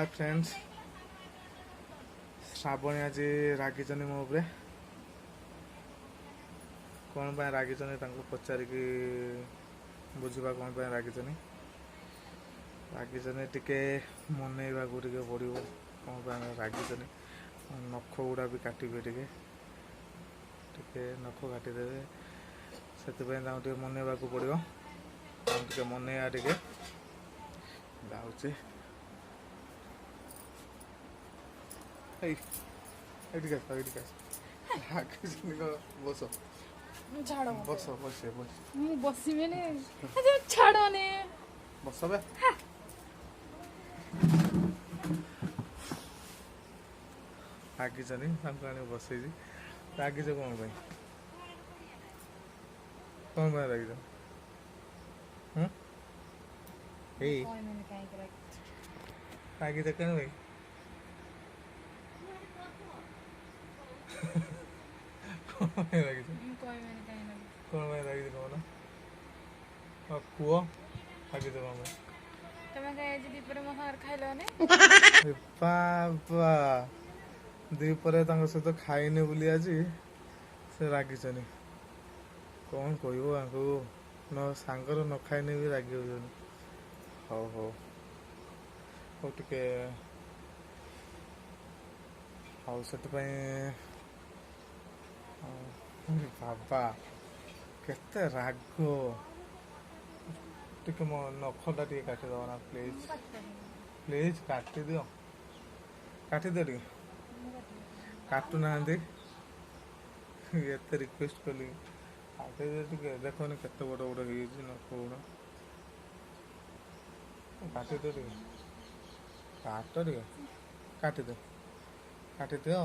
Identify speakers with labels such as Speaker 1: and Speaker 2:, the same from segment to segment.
Speaker 1: hi friends Shravani आज रागिचनी मो उपरे कौन पाए रागिचनी पचारिकी बुझा कौन पाए रागिचनी रागिचनी टिके मनइबा को टिके पड़ो कौन पाए रागिचनी नख गुड़ा भी काटिबे टिके नख काटिदेवे से मनइबा को पड़ो टिके मनइबा टिके जाऊे बस बस बस बस
Speaker 2: बसमें छाड़ने
Speaker 1: बस बे रागिचनी बसई रागिच कौन कौन रागिच रागिच कौन भाई कौन रागिच कौन रागिच कौन पुओ रागिच कौन बाबा दीपर सहित खाइने बोली आज से रागिचनी कौन कह न सांगर न खाइने भी रागी हो हौ हौ हौ टिके हौ से बाबा केते राग टिके मो नखटा टिके काटिदेव ना प्लीज प्लीज काटी दियो टिके काटू ना एत रिक्वेस्ट कली काटिदे टिके देखनी केते बड़ बड़ हो नख गुड़ा काटिदे टिके काट टिके काटिदियो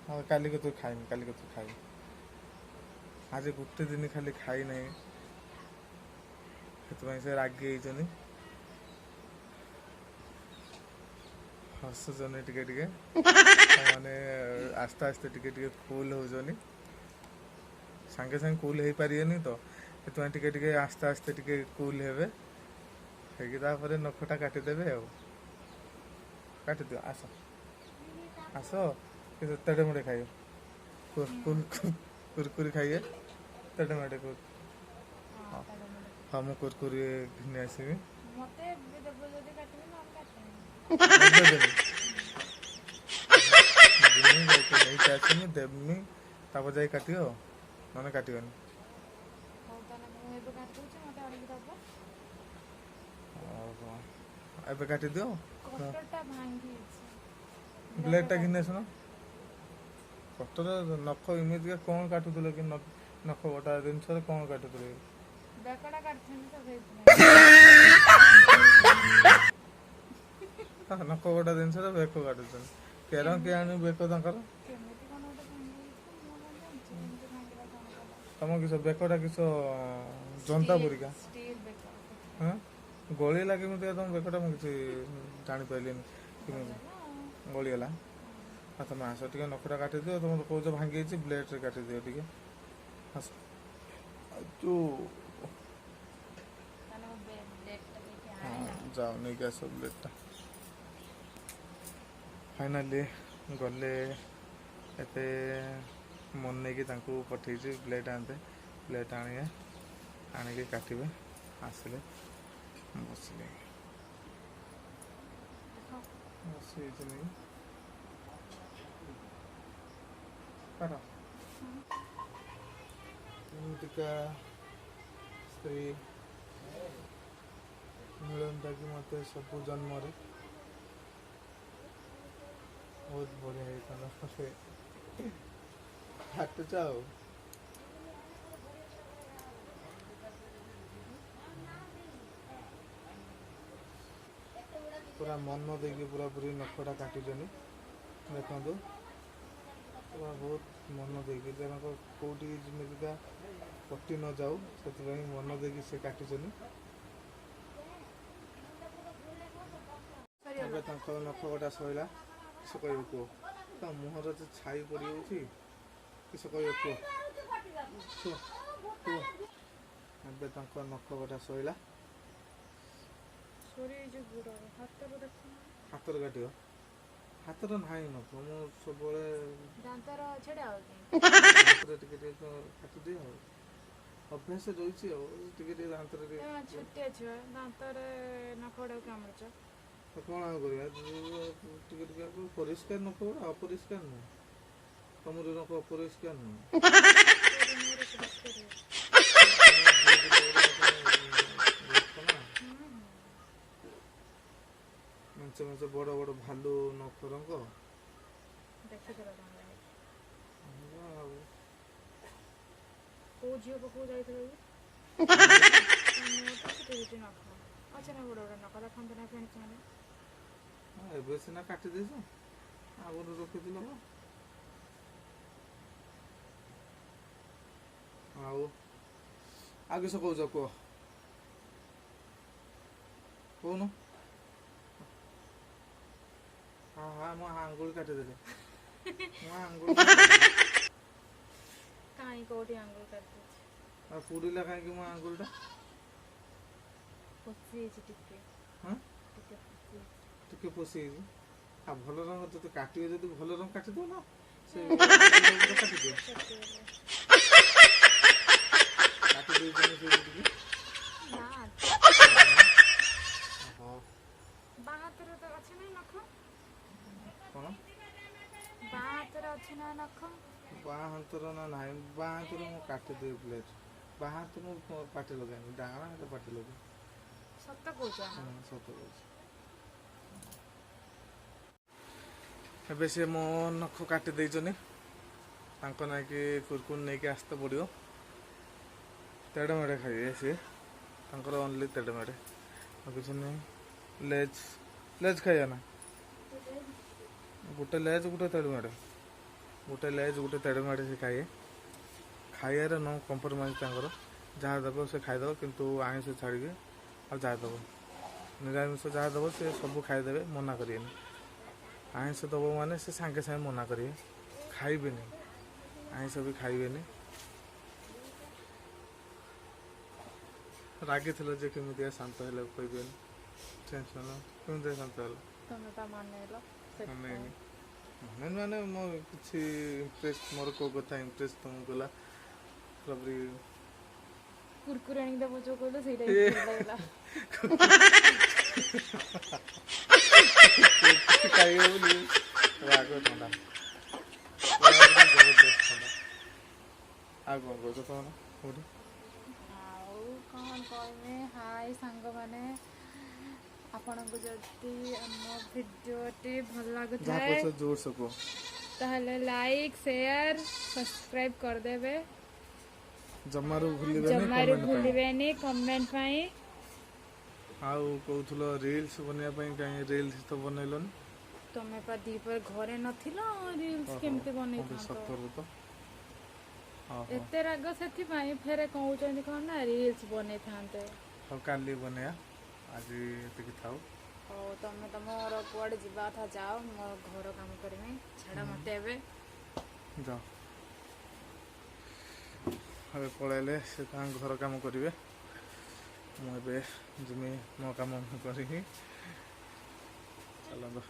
Speaker 1: हाँ काली के तू खाइनी काली के तू खाई आज गोटे दिन खाली खाई ना से रागी होनी हसुचनी टिके टिके माने आस्ते आस्ते टिके टिके कूल होजनी सांगे सांगे कूल हो पारे तो से टिके टिके आस्ते आस्ते टिके कूल हेबे हेगी नखटा काटिदेवे काटिदियो आस आस तेड़े मेड़े खाइए कुरकुरी खाइए तेड़े मेड़े हाँ मुझे कुरकुरी घिनी आसबि नहीं देवी ताप जा काट ना काटनी एबे काटी दियो ब्लेड टा घिनी आसुन कटर नख इमितिका कौन काटुल कि नख बटा जिनस कौन काटुल नख बटा जिनस बेक काटुन केर किए आनी बेक तर तुम किस बेकटा किस जनता परिका हाँ गलीला केमी तुम बेकटा मुझे जापारे गलीगला हाँ तुम आस टे नखटा काटि दियो तुम कौच भांगी ब्लेड रे काटि दियो टे आस जाओ नहीं आस ब्लेडटा फाइनाली गले एते मन नहीं पठे ब्लेड आनते ब्लेड आनिके काटे आसिले बसले एमतीका स्त्री मिलता कि मत सब जन्म बहुत बढ़िया होता हाट चाओ पूरा मन देकी पूरा पूरी नखटा काटुचनी देखो पूरा बहुत मन देकी कौटी जमीका कटि न जाऊ से मन देकी से काटुचनी नखटा सैला किस कह कह मुहर जो छाई पड़ी किस कह कह नखटा सैला
Speaker 2: ଛୁରୀ ଯୋଉ ଗୁଡ଼ ହାତରୁ ଦେଖ
Speaker 1: ହାତରେ କାଟିବ ହାତର ନାହିଁ ନଖ ମୁଁ ସବୁବେଳେ
Speaker 2: ଦାନ୍ତର ଛେଡ଼ା ହଉଛି
Speaker 1: ହାତରେ ଟିକେ ଟିକେ କାଟିଦିଏ ଆଉ ଅଭ୍ୟାସ ରହିଛି ଆଉ ଟିକେ ଟିକେ ଦାନ୍ତରେ ଟିକେ
Speaker 2: ଛୋଟିଆ ଛୁଆ ଦାନ୍ତରେ ନଖ ଗୁଡ଼ାକୁ କାମୁଡୁଛ
Speaker 1: ତ କ'ଣ ଆଉ କରିବା ଟିକେ ଟିକେ ପରିଷ୍କାର ନଖ ଗୁଡ଼ା ଅପରିଷ୍କାର ନୁହଁ ତମର ନଖ ଅପରିଷ୍କାର ନୁହଁ ମେଞ୍ଚେ ମେଞ୍ଚେ ବଡ଼ ବଡ଼ ଭାଲୁ ନଖ ରଙ୍ଗ
Speaker 2: ଦେଖିଦେଲ କଣ ଲାଗେ
Speaker 1: ଆଉ
Speaker 2: କୋଉ ଝିଅ ପାଖକୁ ଯାଇଥିଲ କି ସେଠି ନଖ ଅଛି ନା ବଡ଼ ବଡ଼ ନଖ ଦେଖନ୍ତୁ ନା ଫେଣିଛି ମାନେ
Speaker 1: ଏବେ ସିନା କାଟି ଦେଇଛ ଆଗରୁ ରଖିଥିଲ ଆଉ ଆଉ କିସ କହୁଛ କୁହ କହୁନୁ ହଁ ହଁ ମୁଁ ଆଙ୍ଗୁଳି କାଟିଦେଲି ମୁଁ ଆଙ୍ଗୁଳି
Speaker 2: କାହିଁ କୋଉଠି ଆଙ୍ଗୁଳି କାଟିଦେଇଛି
Speaker 1: ଆଉ ପୁଡ଼ିଲା କାହିଁକି ମୋ ଆଙ୍ଗୁଳିଟା
Speaker 2: ପଚିଯାଇଛି ଟିକେ
Speaker 1: ହଁ
Speaker 2: ଟିକେ ପଚିଯାଇଛି
Speaker 1: ଟିକେ ପଶିଯାଇଛି ଆଉ ଭଲ ରଙ୍ଗ ତତେ କାଟିବେ ଯଦି ଭଲ ରଙ୍ଗ କାଟିଦେବ ନା ସେ କାଟିଦିଅ କାଟି ଦେଇଛନ୍ତି ସେ ଟିକେ
Speaker 2: ନା
Speaker 1: ହଁ
Speaker 2: ବାଁ ହାତରେ ତ ଅଛି ନା ନଖ
Speaker 1: କ'ଣ
Speaker 2: ବାଁ ହାତରେ ଅଛି ନା ନଖ
Speaker 1: ବାଁ ହାତର ନା ନାହିଁ ବାଁ ହାତର ମୁଁ କାଟିଦିଏ ପ୍ଲେଟ୍ ବାଁ ହାତ ମୁଁ ପାଟି ଲଗାଏନି ଡାହାଣ ହାତ ପାଟି ଲଗାଏ
Speaker 2: ସତ କହୁଛ
Speaker 1: ସତ କହୁଛି ଏବେ ସିଏ ମୋ ନଖ କାଟି ଦେଇଛନ୍ତି ତାଙ୍କ ନାଇକି କୁରକୁର ନେଇକି ଆସିତେ ପଡ଼ିବ ତେଢ଼ ମେଢ଼ ଖାଇବେ ସିଏ ତାଙ୍କର ଓନ୍ଲି ତେଢ଼ ମେଢ଼ ଆଉ କିଛି ନାହିଁ ଲେଜ୍ ଲେଜ୍ ଖାଇବା ନା ଗୋଟେ ଲେଜ୍ ଗୋଟେ ତେଢ଼ ମେଢ଼ ଗୋଟେ ଲେଜ୍ ଗୋଟେ ତେଢ଼ ମେଢ଼ ସେ ଖାଇବେ ଖାଇବାରେ ନ କମ୍ପ୍ରମାଇଜ୍ ତାଙ୍କର ଯାହା ଦେବ ସେ ଖାଇଦେବ କିନ୍ତୁ ଆଇଁଷ ଛାଡ଼ିକି ଆଉ ଯାହା ଦେବ ନିରାମିଷ ଯାହା ଦେବ ସେ ସବୁ ଖାଇଦେବେ ମନା କରିବେନି ଆଇଁଷ ଦେବ ମାନେ ସେ ସାଙ୍ଗେ ସାଙ୍ଗେ ମନା କରିବେ ଖାଇବେନି ଆଇଁଷ ବି ଖାଇବେନି ରାଗିଥିଲ ଯେ କେମିତିଆ ଶାନ୍ତ ହେଲେ କହିବେନି ଟେନସନ୍ କେମିତିଆ ଶାନ୍ତ ହେଲ
Speaker 2: ତମେ ତା ମାନେଇଲ
Speaker 1: ମାନେନି ମାନେ ମୋ କିଛି ଇମ୍ପ୍ରେସ୍ ମୋର କେଉଁ କଥା ଇମ୍ପ୍ରେସ୍ ତମକୁ ଗଲା ପୁରାପୁରି
Speaker 2: କୁରକୁରେ ଆଣିକି ଦେବ ଯୋଉ କହିଲ ସେଇଟା ଲାଗିଲା
Speaker 1: ଖାଇବେ ବୋଲି ରାଗ ଥଣ୍ଡା ଜବରଦସ୍ତ ଥଣ୍ଡା ଆଉ କ'ଣ କହୁଛ ତମର କୋଉଠି
Speaker 2: ଆଉ କ'ଣ କହିବି ହାଇ ସାଙ୍ଗମାନେ ଆପଣଙ୍କୁ ଯଦି ଆମ ଭିଡ଼ିଓଟି ଭଲ
Speaker 1: ଯାହା
Speaker 2: ଲାଗୁଥାଏ
Speaker 1: କହୁଛ ଜୋରସେ କୁହ
Speaker 2: ତାହେଲେ ଲାଇକ୍ ସେୟାର ସବସ୍କ୍ରାଇବ୍ କରିଦେବେ
Speaker 1: ଜମାରୁ
Speaker 2: ଭୁଲିବେନି କମେଣ୍ଟ ପାଇଁ
Speaker 1: ଆଉ କହୁଥିଲ ରିଲ୍ସ ବନେଇବା ପାଇଁ କାହିଁ ରିଲ୍ସ ତ ବନେଇଲନି
Speaker 2: ତମେ ପା ଦ୍ୱିପହରେ ଘରେ ନଥିଲ ରିଲ୍ସ କେମିତି ବନେଇଥାନ୍ତ
Speaker 1: ସତରୁ ତ
Speaker 2: ଏତେ ରାଗ ସେଥିପାଇଁ ଫେରେ କହୁଛନ୍ତି କ'ଣ ନା ରିଲ୍ସ ବନେଇଥାନ୍ତେ
Speaker 1: ହଉ କାଲି ବନେଇବା ଆଜି ଏତିକି ଥାଉ
Speaker 2: ହଉ ତମେ ତମର କୁଆଡ଼େ ଯିବା କଥା ଯାଅ ମୋ ଘର କାମ କରିମି ଛାଡ଼ ମୋତେ ଏବେ
Speaker 1: ଯାଅ ଏବେ ପଳେଇଲେ ସେ ତାଙ୍କ ଘର କାମ କରିବେ ମୁଁ ଏବେ ଯିମି ମୋ କାମ ମୁଁ କରିକି ଚାଲନ୍ତୁ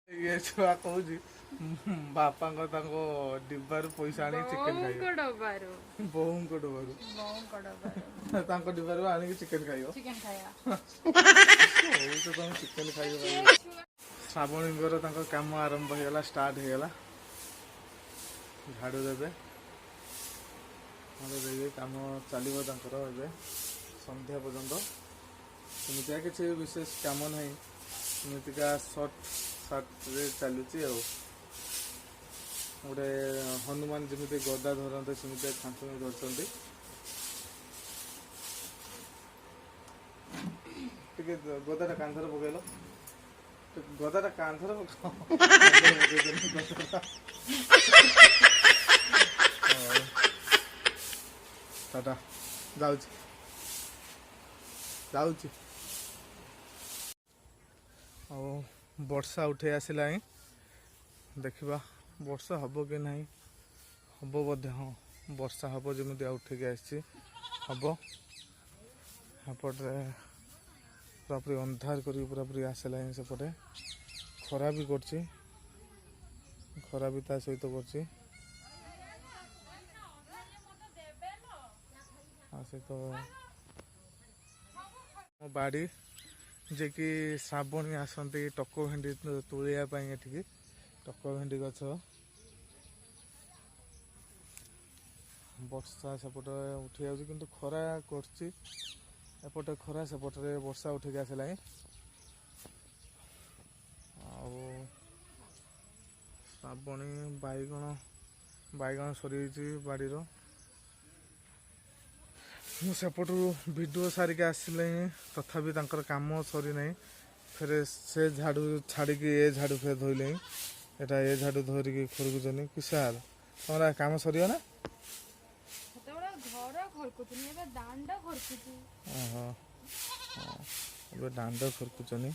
Speaker 1: ଇଏ ଛୁଆ କହୁଛି ବାପାଙ୍କ ତାଙ୍କ ଡିବାରୁ ପଇସା ଆଣିକି ଚିକେନ ଖାଇବ ବୋଉଙ୍କ ଡବାରୁ ତାଙ୍କ ଡିବାରୁ ଆଣିକି ଚିକେନ ଖାଇବ କହୁଛ ତମେ ଚିକେନ ଖାଇବ ଶ୍ରାବଣୀଙ୍କର ତାଙ୍କ କାମ ଆରମ୍ଭ ହେଇଗଲା ଷ୍ଟାର୍ଟ ହେଇଗଲା ଝାଡ଼ୁ ଦେବେ ଝାଡ଼ୁ ଦେଇକି କାମ ଚାଲିବ ତାଙ୍କର ଏବେ ସନ୍ଧ୍ୟା ପର୍ଯ୍ୟନ୍ତ ଏମିତିକା କିଛି ବିଶେଷ କାମ ନାହିଁ ଏମିତିକା ସର୍ଟରେ ଚାଲୁଛି ଆଉ ଗୋଟେ ହନୁମାନ ଯେମିତି ଗଦା ଧରନ୍ତେ ସେମିତି ଛାଞ୍ଚୁଣି ଧରୁଛନ୍ତି ଟିକେ ଗଦାଟା କାନ୍ଧରେ ପକେଇଲ ଗଦାଟା କାନ୍ଧରେ ଟାଟା ଯାଉଛି ଆଉ ବର୍ଷା ଉଠେଇ ଆସିଲାଣି ଦେଖିବା ବର୍ଷା ହେବ କି ନାହିଁ ହେବ ବୋଧେ ହଁ ବର୍ଷା ହେବ ଯେମିତି ଉଠେଇକି ଆସିଛି ହେବ ଏପଟେ ପୁରାପୁରି ଅନ୍ଧାର କରିକି ପୁରାପୁରି ଆସିଲାଣି ସେପଟେ ଖରା ବି କରୁଛି ଖରା ବି ତା ସହିତ କରୁଛି ତା ସହିତ ମୋ ବାଡ଼ି ଯିଏକି ଶ୍ରାବଣୀ ଆସନ୍ତି ଟକ ଭେଣ୍ଡି ତୋଳିବା ପାଇଁ ଏଠିକି ଟକ ଭେଣ୍ଡି ଗଛ ବର୍ଷା ସେପଟେ ଉଠି ଯାଉଛି କିନ୍ତୁ ଖରା କରୁଛି ଏପଟେ ଖରା ସେପଟରେ ବର୍ଷା ଉଠିକି ଆସିଲାଣି ଆଉ ଶ୍ରାବଣୀ ବାଇଗଣ ସରିଯାଇଛି ବାଡ଼ିର ମୁଁ ସେପଟୁ ଭିଡ଼ିଓ ସାରିକି ଆସିଲେଣି ତଥାପି ତାଙ୍କର କାମ ସରିନାହିଁ ଫେରେ ସେ ଝାଡ଼ୁ ଛାଡ଼ିକି ଏ ଝାଡ଼ୁ ଫେରେ ଧୋଇଲେଣି ଏଟା ଏ ଝାଡ଼ୁ ଧରିକି ଖୁରୁକୁଛନ୍ତି କି ସାର୍ ତମର କାମ ସରିଗଲା ଓହୋ ଏବେ ଦାଣ୍ଡ ଖୁରକୁଛନ୍ତି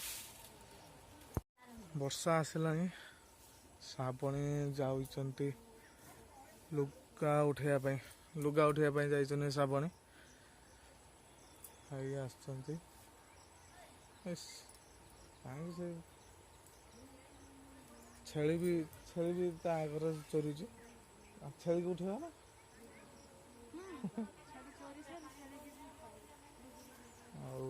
Speaker 1: ବର୍ଷା ଆସିଲାଣି ଶ୍ରାବଣୀ ଯାଉଛନ୍ତି ଲୁଗା ଉଠେଇବା ପାଇଁ ଯାଇଛନ୍ତି ଶ୍ରାବଣୀ ଭାଇ ଆସିଛନ୍ତି କାହିଁକି ସେ ଛେଳି ବି ତା ଆଗରେ ଚରୁଛି ଛେଳିକି ଉଠେଇବା ନା ଆଉ